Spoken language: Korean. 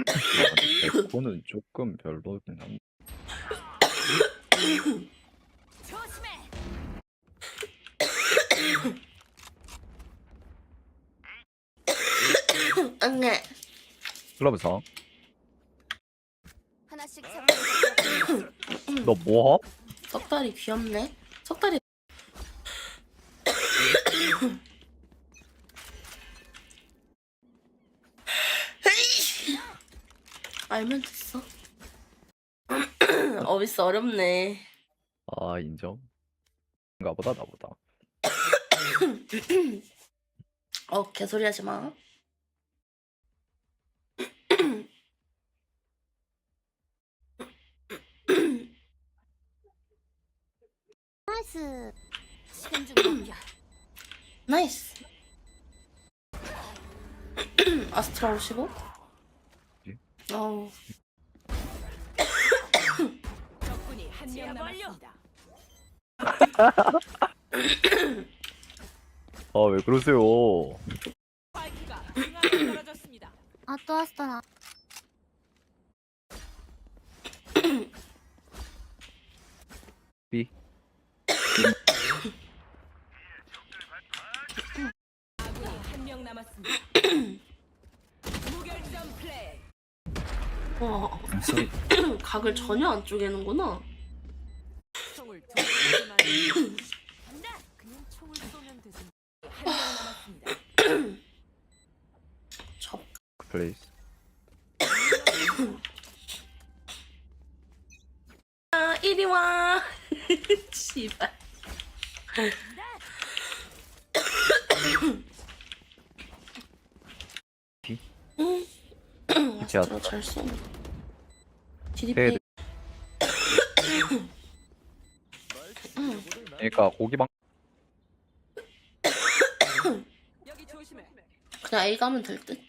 근데 백호는 조금 별로긴 한데. 응애. 클럽 상. 하나씩 너 뭐함? 석달이 귀엽네. 석달이. 알면 됐어. 어비스 어렵네. 아 인정. 인가 보다 나보다. 개소리 하지 마. 나이스. 시간 좀 넘겨. 나이스. 아스트라 55? 예? 어우. 적군이 한 명 남았습니다. 아 왜 그러세요? 스파이크가 중앙에 떨어졌습니다. 아, 또 왔어, 나. B. 아군이 한 명 남았습니다. 무결점 플레이. 와, 소리. 각을 전혀 안 쪼개는구나. 총을 두 개만. 그냥 총을 쏘면 되지. 한 명 남았습니다. 접. 플레이스. 아, 이리 와. 씨발. B. 아스트라 잘 쏘네. 헤드. DDP. 그러니까 고기방. 여기 조심해. 그냥 A 가면 될 듯.